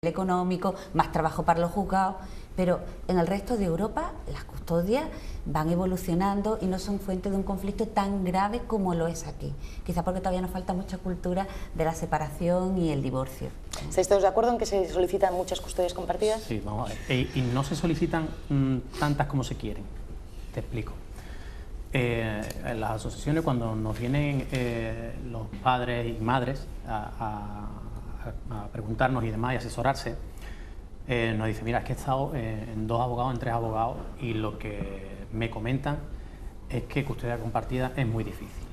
económico, más trabajo para los juzgados, pero en el resto de Europa las custodias van evolucionando y no son fuente de un conflicto tan grave como lo es aquí, quizá porque todavía nos falta mucha cultura de la separación y el divorcio. ¿Estáis todos de acuerdo en que se solicitan muchas custodias compartidas? Sí, vamos a ver, y no se solicitan tantas como se quieren, te explico. En las asociaciones, cuando nos vienen los padres y madres a preguntarnos y demás y asesorarse, nos dicen, mira, es que he estado en 2 abogados, en 3 abogados, y lo que me comentan es que custodia compartida es muy difícil,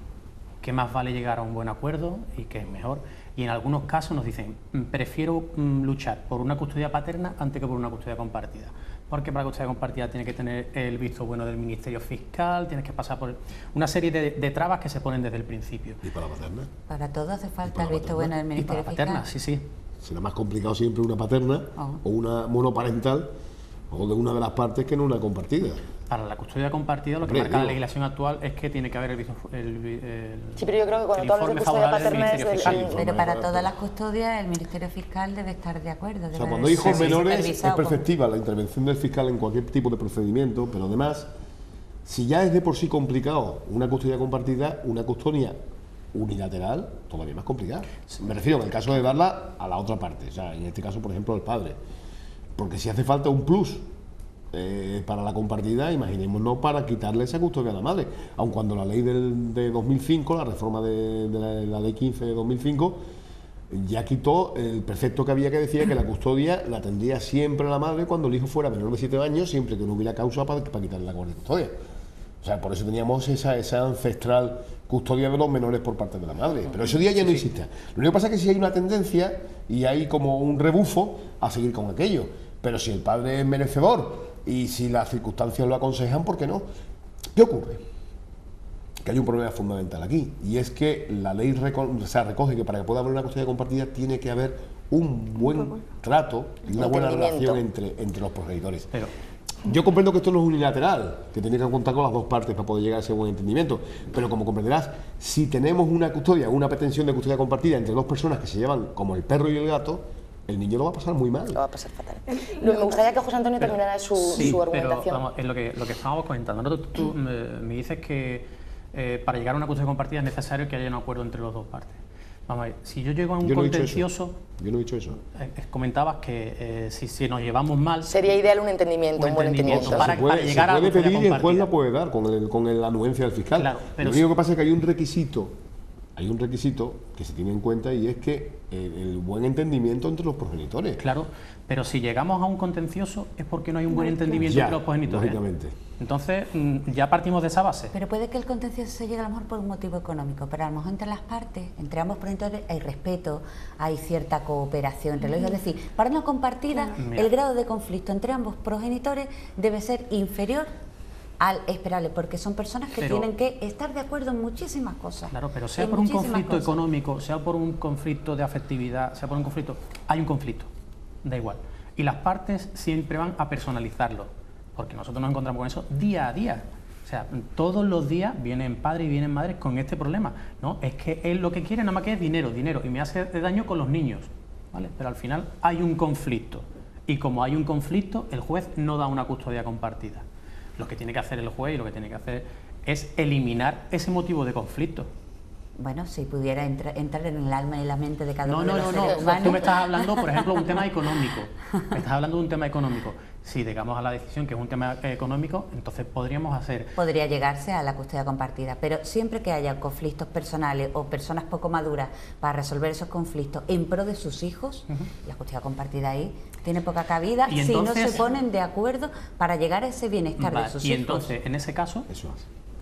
que más vale llegar a un buen acuerdo y que es mejor, y en algunos casos nos dicen, prefiero luchar por una custodia paterna antes que por una custodia compartida, porque para la custodia compartida tiene que tener el visto bueno del Ministerio Fiscal, tienes que pasar por una serie de trabas que se ponen desde el principio. ¿Y para la paterna? Para todo hace falta el visto bueno del Ministerio Fiscal. Y para la paterna, sí, sí. Será más complicado siempre una paterna o una monoparental o de una de las partes que no una compartida. Para la custodia compartida, lo que marca la legislación actual es que tiene que haber el visto. Sí, pero yo creo que cuando tú hablas de custodia paterna es del... Pero para todas las custodias el Ministerio Fiscal debe estar de acuerdo. O sea, cuando hay hijos menores es perceptiva la intervención del fiscal en cualquier tipo de procedimiento, pero además, si ya es de por sí complicado una custodia compartida, una custodia unilateral todavía más complicada. Me refiero en el caso de darla a la otra parte, o sea, en este caso, por ejemplo, al padre. Porque si hace falta un plus para la compartida, imaginémonos para quitarle esa custodia a la madre, aun cuando la ley de 2005, la reforma de la ley 15 de 2005, ya quitó el precepto que había que decía que la custodia la tendría siempre la madre cuando el hijo fuera menor de 7 años, siempre que no hubiera causa para quitarle la custodia. O sea, por eso teníamos esa ancestral custodia de los menores por parte de la madre, pero ese día ya no existe. Lo único que pasa es que sí hay una tendencia y hay como un rebufo a seguir con aquello, pero si el padre es merecedor y si las circunstancias lo aconsejan, ¿por qué no? ¿Qué ocurre? Que hay un problema fundamental aquí, y es que la ley recoge que para que pueda haber una custodia compartida tiene que haber un buen trato y una buena relación entre los progenitores. Pero yo comprendo que esto no es unilateral, que tiene que contar con las dos partes para poder llegar a ese buen entendimiento, pero como comprenderás, si tenemos una custodia, una pretensión de custodia compartida entre 2 personas que se llevan como el perro y el gato, el niño lo va a pasar muy mal. Lo va a pasar fatal. Me gustaría que José Antonio terminara su argumentación. Pero vamos, es lo que estábamos comentando. ¿No? Tú me dices que para llegar a una custodia compartida es necesario que haya un acuerdo entre las 2 partes. Vamos a ver, si yo llego a un contencioso... Yo no he dicho eso. Comentabas que si nos llevamos mal... Sería ideal un entendimiento, un buen entendimiento. Para llegar a la custodia compartida. Pedir y el juez la puede dar con la anuencia del fiscal. Claro, pero lo único que pasa es que hay un requisito que se tiene en cuenta, y es que el buen entendimiento entre los progenitores. Claro, pero si llegamos a un contencioso es porque no hay un buen entendimiento entre los progenitores. Lógicamente. Entonces, ya partimos de esa base. Pero puede que el contencioso se llegue a lo mejor por un motivo económico, pero a lo mejor entre las partes, entre ambos progenitores, hay respeto, hay cierta cooperación entre los hijos. Es decir, para una compartida, el grado de conflicto entre ambos progenitores debe ser inferior al esperable, porque son personas que tienen que estar de acuerdo en muchísimas cosas. Claro, pero sea por un conflicto económico, sea por un conflicto de afectividad, sea por un conflicto, hay un conflicto, da igual. Y las partes siempre van a personalizarlo, porque nosotros nos encontramos con eso día a día. O sea, todos los días vienen padres y vienen madres con este problema, ¿no? Es que él lo que quiere nada más que es dinero, y me hace daño con los niños, ¿vale? Pero al final hay un conflicto, y como hay un conflicto, el juez no da una custodia compartida. Lo que tiene que hacer el juez y lo que tiene que hacer es eliminar ese motivo de conflicto. Bueno, si pudiera entrar en el alma y la mente de cada uno de los seres humanos. Tú me estás hablando, por ejemplo, de un tema económico. Me estás hablando de un tema económico. Si llegamos a la decisión que es un tema económico, entonces podría llegarse a la custodia compartida, pero siempre que haya conflictos personales o personas poco maduras para resolver esos conflictos en pro de sus hijos, la custodia compartida ahí tiene poca cabida si no se ponen de acuerdo para llegar a ese bienestar de sus hijos. Y entonces, en ese caso,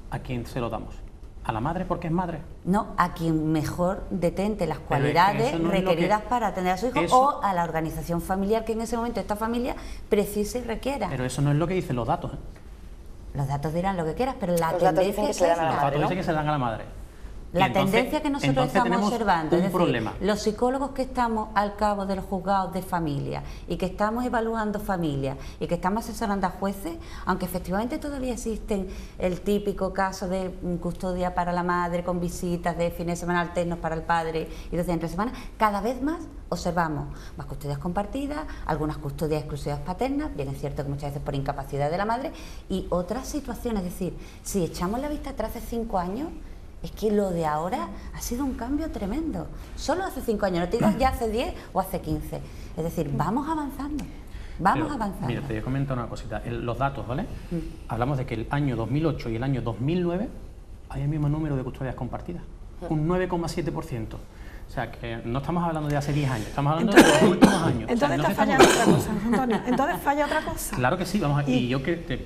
¿a quién se lo damos? ¿A la madre porque es madre? No, a quien mejor detente las cualidades requeridas para atender a su hijo, o a la organización familiar que en ese momento esta familia precise y requiera. Pero eso no es lo que dicen los datos, ¿eh? Los datos dirán lo que quieras, pero la los tendencia es esta. Los datos dicen que se dan a la madre. La tendencia que nosotros estamos observando, es decir, problema. Los psicólogos que estamos al cabo de los juzgados de familia y que estamos evaluando familias y que estamos asesorando a jueces, aunque efectivamente todavía existen el típico caso de custodia para la madre con visitas de fines de semana alternos para el padre y 2 días entre semana, cada vez más observamos más custodias compartidas, algunas custodias exclusivas paternas, bien es cierto que muchas veces por incapacidad de la madre, y otras situaciones. Es decir, si echamos la vista atrás hace 5 años, es que lo de ahora ha sido un cambio tremendo. Solo hace 5 años, no te digas ya hace 10 o hace 15. Es decir, vamos avanzando. Vamos avanzando. Mira, te voy a comentar una cosita. Los datos, ¿vale? Hablamos de que el año 2008 y el año 2009 hay el mismo número de custodias compartidas. Un 9,7%. O sea, que no estamos hablando de hace 10 años, estamos hablando de los últimos años. Entonces está fallando otra cosa, Antonio. Entonces falla otra cosa. Claro que sí, vamos y yo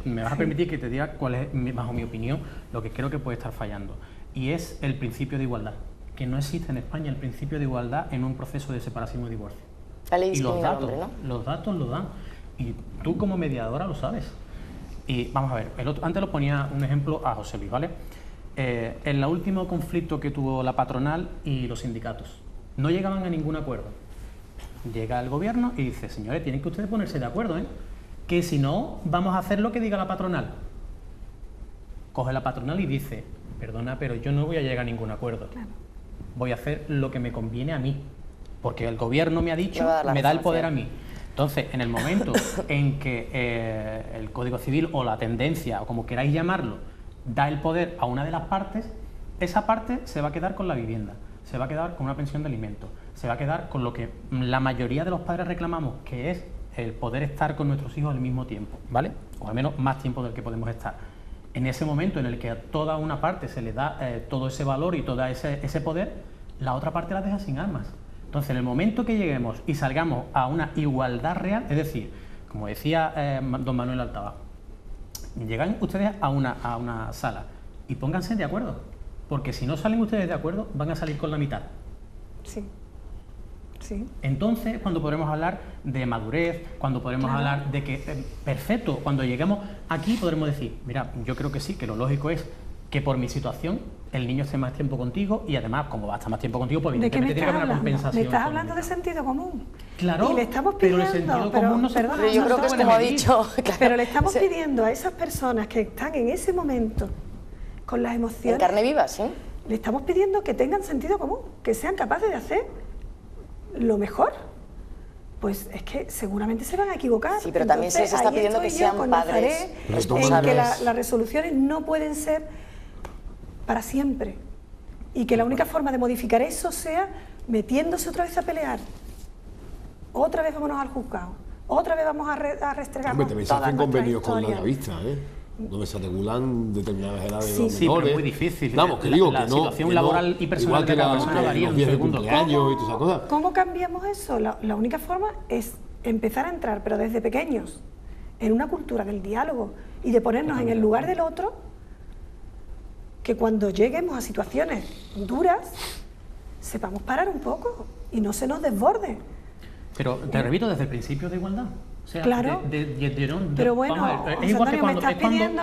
me vas a permitir que te diga cuál es, bajo mi opinión, lo que creo que puede estar fallando. Y es el principio de igualdad, que no existe en España el principio de igualdad en un proceso de separación o divorcio. La ley Y los datos, hombre, ¿no? los datos lo dan. Y tú como mediadora lo sabes. Y vamos a ver, antes lo ponía un ejemplo a José Luis, ¿vale? En el último conflicto que tuvo la patronal y los sindicatos, no llegaban a ningún acuerdo. Llega el gobierno y dice, señores, tienen que ustedes ponerse de acuerdo, ¿eh? Que si no, vamos a hacer lo que diga la patronal. Coge la patronal y dice, perdona, pero yo no voy a llegar a ningún acuerdo. Claro. Voy a hacer lo que me conviene a mí, porque el gobierno me ha dicho, me da el poder a mí. Entonces, en el momento en que el Código Civil o la tendencia, o como queráis llamarlo, da el poder a una de las partes, esa parte se va a quedar con la vivienda, se va a quedar con una pensión de alimentos, se va a quedar con lo que la mayoría de los padres reclamamos, que es el poder estar con nuestros hijos al mismo tiempo, ¿vale? O al menos más tiempo del que podemos estar. En ese momento en el que a toda una parte se le da todo ese valor y todo ese poder, la otra parte la deja sin armas. Entonces, en el momento que lleguemos y salgamos a una igualdad real, es decir, como decía don Manuel Altaba, llegan ustedes a una sala y pónganse de acuerdo, porque si no salen ustedes de acuerdo, van a salir con la mitad. Sí. Sí. Entonces, cuando podremos hablar de madurez, cuando podremos hablar de que, perfecto, cuando lleguemos aquí podremos decir, mira, yo creo que sí, que lo lógico es que por mi situación el niño esté más tiempo contigo y además, como va a estar más tiempo contigo, pues evidentemente tiene que haber una compensación. Me estás hablando de sentido común. Claro, y le estamos pidiendo, pero el sentido común no se Pero yo creo que es como ha dicho. Claro, pero le estamos pidiendo a esas personas que están en ese momento con las emociones. En carne viva, sí. Le estamos pidiendo que tengan sentido común, que sean capaces de hacer lo mejor. Pues es que seguramente se van a equivocar. Sí, pero también se está pidiendo que sean padres responsables. En que las resoluciones no pueden ser para siempre. Y que la única forma de modificar eso sea metiéndose otra vez a pelear. Otra vez vámonos al juzgado. Otra vez vamos a restregarnos. Hombre, también se hacen convenios con la vista, ¿eh? Donde se regulan determinadas edades de los menores. Pero es muy difícil. Vamos, que digo la que no, situación laboral y personal de cada persona varía en segundos. ¿Cómo cambiamos eso? La única forma es empezar a entrar, pero desde pequeños, en una cultura del diálogo y de ponernos en el lugar del otro, que cuando lleguemos a situaciones duras, sepamos parar un poco y no se nos desborde. Pero te repito, desde el principio de igualdad. O sea, claro, pero bueno, es igual que cuando, me estás pidiendo